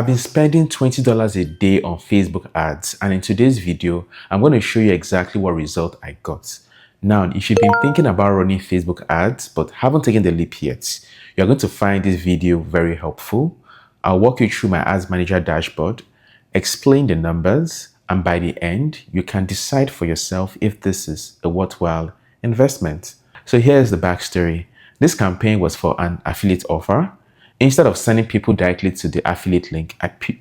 I've been spending $20 a day on Facebook ads, and in today's video, I'm going to show you exactly what result I got. Now, if you've been thinking about running Facebook ads but haven't taken the leap yet, you're going to find this video very helpful. I'll walk you through my Ads Manager dashboard, explain the numbers, and by the end, you can decide for yourself if this is a worthwhile investment. So here's the backstory. This campaign was for an affiliate offer. Instead of sending people directly to the affiliate link,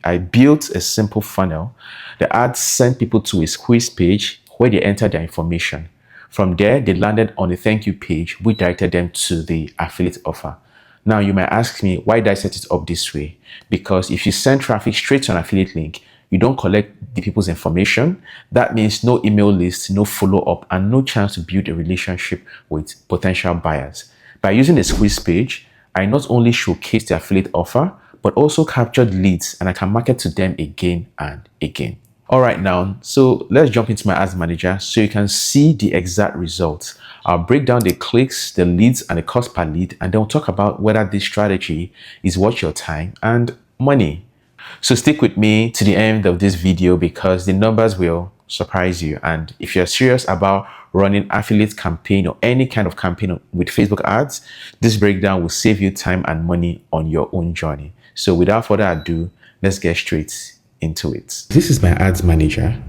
I built a simple funnel. The ads sent people to a squeeze page where they entered their information. From there, they landed on a thank you page, which directed them to the affiliate offer. Now, you might ask me, why did I set it up this way? Because if you send traffic straight to an affiliate link, you don't collect the people's information. That means no email list, no follow-up, and no chance to build a relationship with potential buyers. By using a squeeze page, I not only showcase the affiliate offer, but also captured leads, and I can market to them again and again. All right, now, so let's jump into my Ads Manager so you can see the exact results. I'll break down the clicks, the leads, and the cost per lead, and then we'll talk about whether this strategy is worth your time and money. So stick with me to the end of this video because the numbers will surprise you. And if you're serious about running affiliate campaign or any kind of campaign with Facebook ads, this breakdown will save you time and money on your own journey. So without further ado, let's get straight into it. This is my Ads Manager.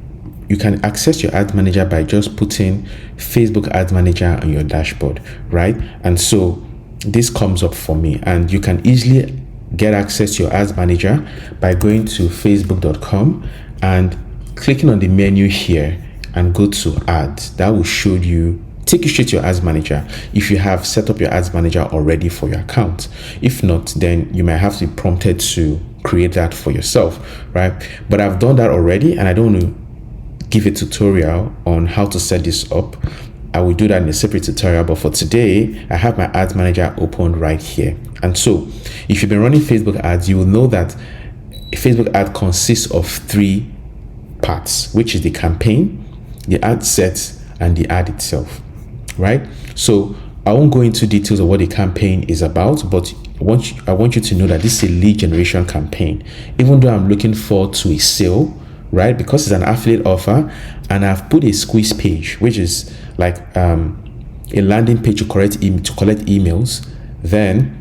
You can access your Ads Manager by just putting Facebook Ads Manager on your dashboard, right? And so this comes up for me, and you can easily get access to your Ads Manager by going to facebook.com and clicking on the menu here and go to ads. That will show you, take you straight to your Ads Manager if you have set up your Ads Manager already for your account. If not, then you might have to be prompted to create that for yourself, right? But I've done that already, and I don't want to give a tutorial on how to set this up. I will do that in a separate tutorial, but for today, I have my Ads Manager opened right here. And so if you've been running Facebook ads, you will know that a Facebook ad consists of three parts, which is the campaign, the ad sets, and the ad itself, right? So I won't go into details of what the campaign is about, but I want you to know that this is a lead generation campaign. Even though I'm looking forward to a sale, right? Because it's an affiliate offer, and I've put a squeeze page, which is like a landing page to collect emails, then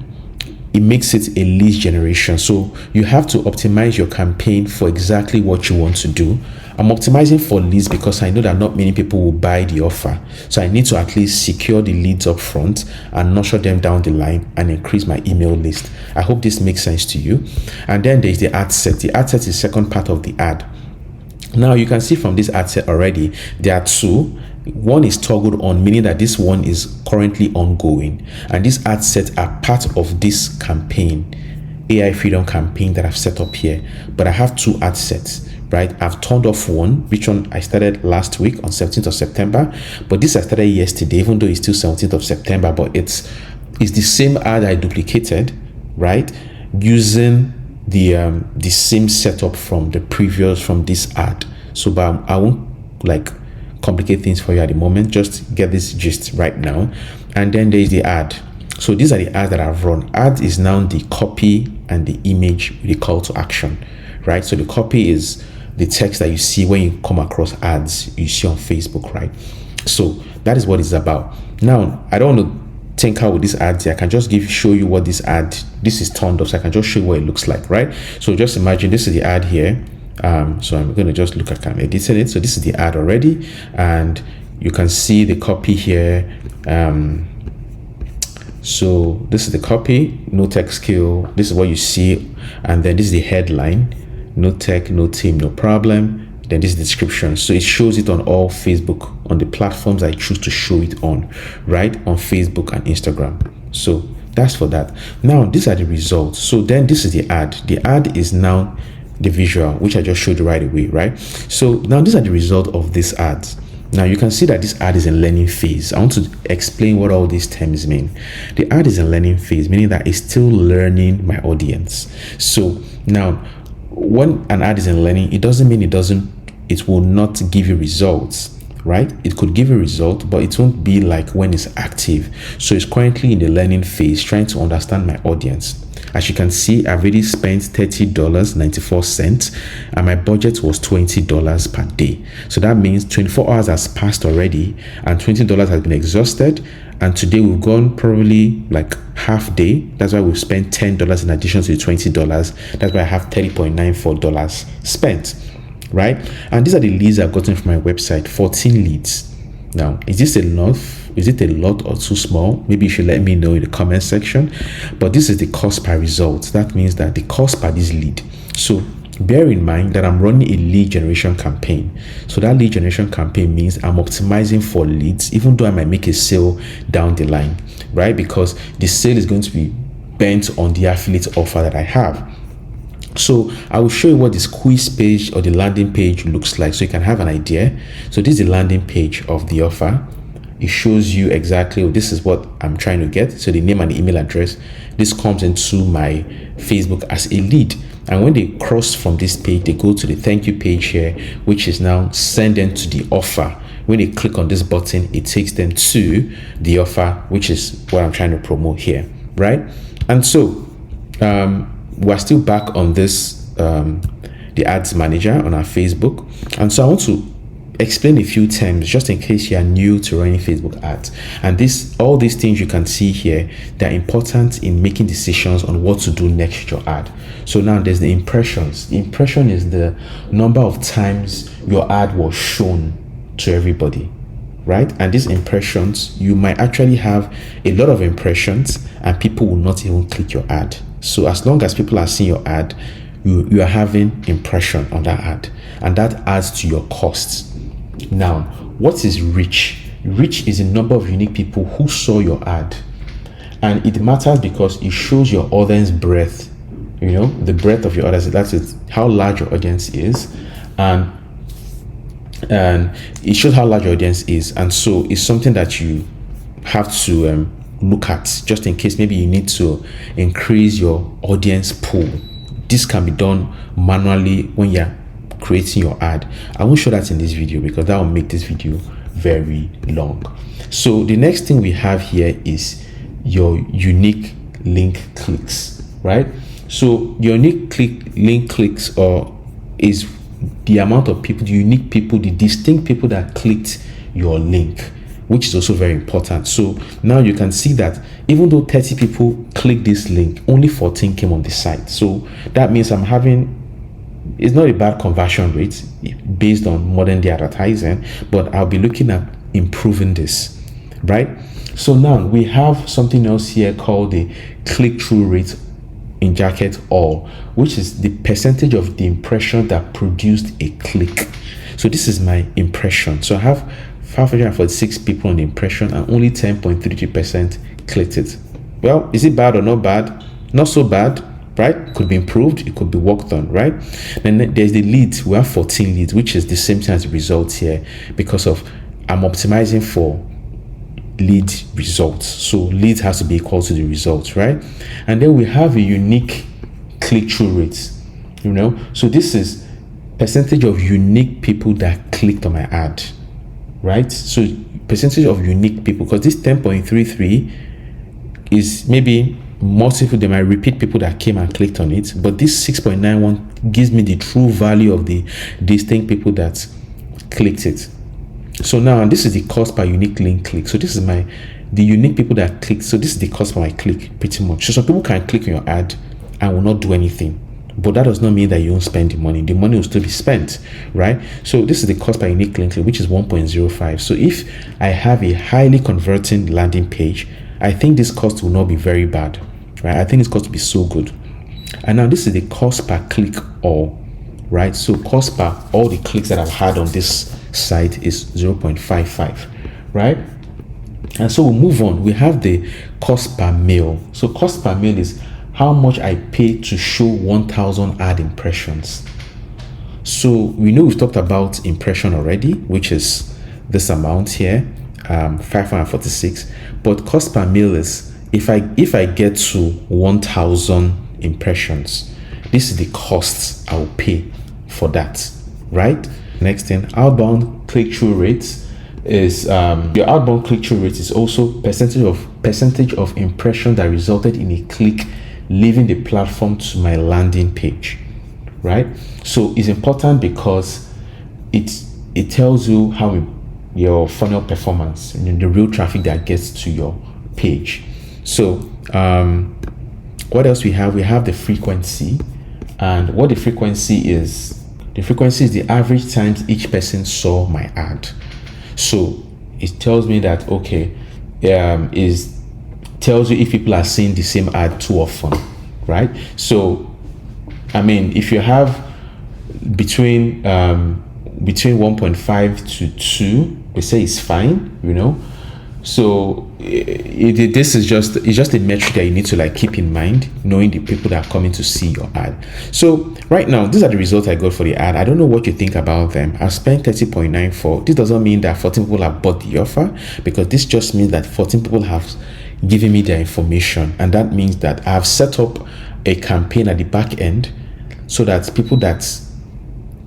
it makes it a lead generation. So you have to optimize your campaign for exactly what you want to do. I'm optimizing for leads because I know that not many people will buy the offer. So I need to at least secure the leads up front and nurture them down the line and increase my email list. I hope this makes sense to you. And then there's the ad set. The ad set is the second part of the ad. Now you can see from this ad set already, there are two. One is toggled on, meaning that this one is currently ongoing, and these ad sets are part of this campaign, AI Freedom campaign that I've set up here. But I have two ad sets, right? I've turned off one, which one I started last week on 17th of September, but this I started yesterday, even though it's still 17th of September, but it's the same ad I duplicated, right? Using the same setup from this ad. So but I won't like complicate things for you at the moment. Just get this gist right now. And then there's the ad. So these are the ads that I've run. Ad is now the copy and the image with the call to action, right? So the copy is the text that you see when you come across ads you see on Facebook, right? So that is what it's about. Now I don't want to tinker with this ad here. I can just show you what this is turned off, so I can just show you what it looks like, right? So just imagine this is the ad here. So I'm going to just look at editing it. So this is the ad already, and you can see the copy here. So this is the copy, no tech skill. This is what you see, and then this is the headline: no tech, no team, no problem. Then this is the description. So it shows it on all Facebook, on the platforms I choose to show it on, right? On Facebook and Instagram. So that's for that. Now these are the results. So then this is the ad. The ad is now the visual, which I just showed you right away, right? So now these are the result of this ads. Now you can see that this ad is in learning phase. I want to explain what all these terms mean. The ad is in learning phase, meaning that it's still learning my audience. So now when an ad is in learning, it doesn't mean it will not give you results, right? It could give a result, but it won't be like when it's active. So it's currently in the learning phase, trying to understand my audience. As you can see, I've already spent $30.94 and my budget was $20 per day. So that means 24 hours has passed already and $20 has been exhausted. And today we've gone probably like half day. That's why we've spent $10 in addition to the $20. That's why I have $30.94 spent, right? And these are the leads I've gotten from my website, 14 leads. Now, is this enough? Is it a lot or too small? Maybe you should let me know in the comment section. But this is the cost per result. That means that the cost per this lead. So bear in mind that I'm running a lead generation campaign. So that lead generation campaign means I'm optimizing for leads, even though I might make a sale down the line, right? Because the sale is going to be bent on the affiliate offer that I have. So I will show you what this quiz page or the landing page looks like so you can have an idea. So this is the landing page of the offer. It shows you exactly, this is what I'm trying to get. So the name and the email address, this comes into my Facebook as a lead. And when they cross from this page, they go to the thank you page here, which is now send them to the offer. When they click on this button, it takes them to the offer, which is what I'm trying to promote here, right? And so we're still back on this, the ads manager on our Facebook. And so I want to explain a few terms just in case you are new to running Facebook ads. And all these things you can see here, they're important in making decisions on what to do next with your ad. So now there's the impressions. The impression is the number of times your ad was shown to everybody, right? And these impressions, you might actually have a lot of impressions and people will not even click your ad. So as long as people are seeing your ad, you are having impression on that ad, and that adds to your costs. Now, what is reach? Reach is the number of unique people who saw your ad, and it matters because it shows your audience breadth. You know, the breadth of your audience. That's it. How large your audience is, and it shows how large your audience is, and so it's something that you have to look at just in case maybe you need to increase your audience pool. This can be done manually when you're creating your ad. I won't show that in this video because that will make this video very long. So the next thing we have here is your unique link clicks, right? So your unique link clicks is the amount of people, the unique people, the distinct people that clicked your link, which is also very important. So now you can see that even though 30 people clicked this link, only 14 came on the site. So that means it's not a bad conversion rate based on modern day advertising, but I'll be looking at improving this, right? So now we have something else here called the click-through rate in jacket all, which is the percentage of the impression that produced a click. So this is my impression. So I have 546 people on the impression and only 10.33% clicked it. Well, is it bad or not bad? Not so bad, right? Could be improved, it could be worked on, right? Then there's the leads. We have 14 leads, which is the same thing as the results here because I'm optimizing for lead results. So lead has to be equal to the results, right? And then we have a unique click-through rate, you know? So this is percentage of unique people that clicked on my ad, right? So percentage of unique people, because this 10.33 is maybe multiple, they might repeat people that came and clicked on it, but this 6.91 gives me the true value of the distinct people that clicked it. So now this is the cost per unique link click. So this is the unique people that clicked. So this is the cost per my click pretty much. So some people can click on your ad and will not do anything, but that does not mean that you won't spend the money. The money will still be spent, right? So this is the cost per unique link click, which is 1.05. So if I have a highly converting landing page, I think this cost will not be very bad, right? I think this cost will be so good. And now this is the cost per click all, right? So cost per all the clicks that I've had on this site is 0.55, right? And so we'll move on. We have the cost per mail. So cost per mail is how much I pay to show 1,000 ad impressions. So we know we've talked about impression already, which is this amount here, 546. But cost per mail is if I get to 1,000 impressions, this is the costs I'll pay for that, right? Next thing, outbound click-through rates is your outbound click-through rate is also percentage of impression that resulted in a click leaving the platform to my landing page, right? So it's important because it tells you how your funnel performance and the real traffic that gets to your page. So what else we have? We have the frequency, and what the frequency is the average times each person saw my ad. So it tells me that, okay, tells you if people are seeing the same ad too often, right? So I mean, if you have between 1.5 to 2, they say it's fine, you know. So this is just a metric that you need to like keep in mind, knowing the people that are coming to see your ad. So right now, these are the results I got for the ad. I don't know what you think about them. I spent 30.94. This doesn't mean that 14 people have bought the offer, because this just means that 14 people have given me their information, and that means that I have set up a campaign at the back end so that people that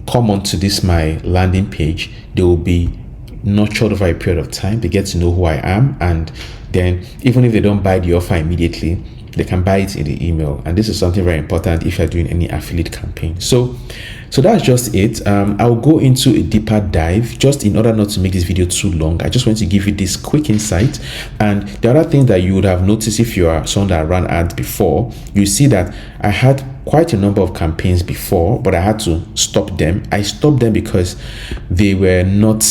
come onto this my landing page, they will be nurtured over a period of time. They get to know who I am, and then even if they don't buy the offer immediately, they can buy it in the email. And this is something very important if you're doing any affiliate campaign. So that's just it. I'll go into a deeper dive just in order not to make this video too long. I just want to give you this quick insight. And the other thing that you would have noticed if you are someone that ran ads before, you see that I had quite a number of campaigns before, but I had to stop them. I stopped them because they were not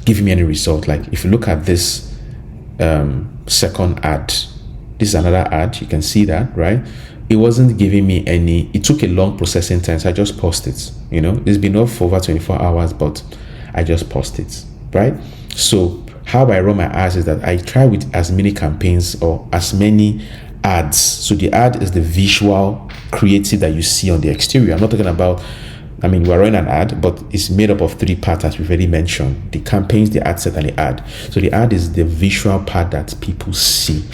giving me any result. Like if you look at this second ad, this is another ad, you can see that, right? It wasn't giving me any. It took a long processing time, so I just paused it. You know, it's been up for over 24 hours, but I just paused it, right? So how I run my ads is that I try with as many campaigns or as many ads. So the ad is the visual creative that you see on the exterior. I'm not talking about, I mean, we're running an ad, but it's made up of 3 parts, as we've already mentioned: the campaigns, the ad set, and the ad. So the ad is the visual part that people see.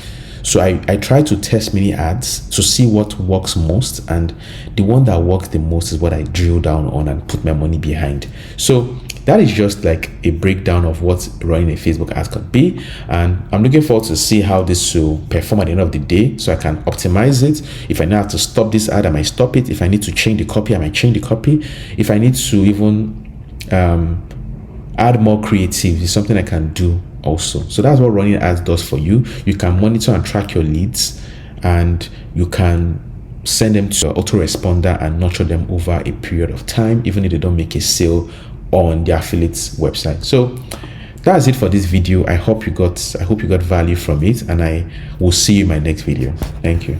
So I try to test many ads to see what works most, and the one that works the most is what I drill down on and put my money behind. So that is just like a breakdown of what running a Facebook ad could be, and I'm looking forward to see how this will perform at the end of the day, so I can optimize it. If I need to stop this ad, I might stop it. If I need to change the copy, I might change the copy. If I need to even add more creative, it's something I can do also. So that's what running ads does for you. You can monitor and track your leads, and you can send them to an autoresponder and nurture them over a period of time, even if they don't make a sale on the affiliate's website. So that's it for this video. I hope you got value from it, and I will see you in my next video. Thank you.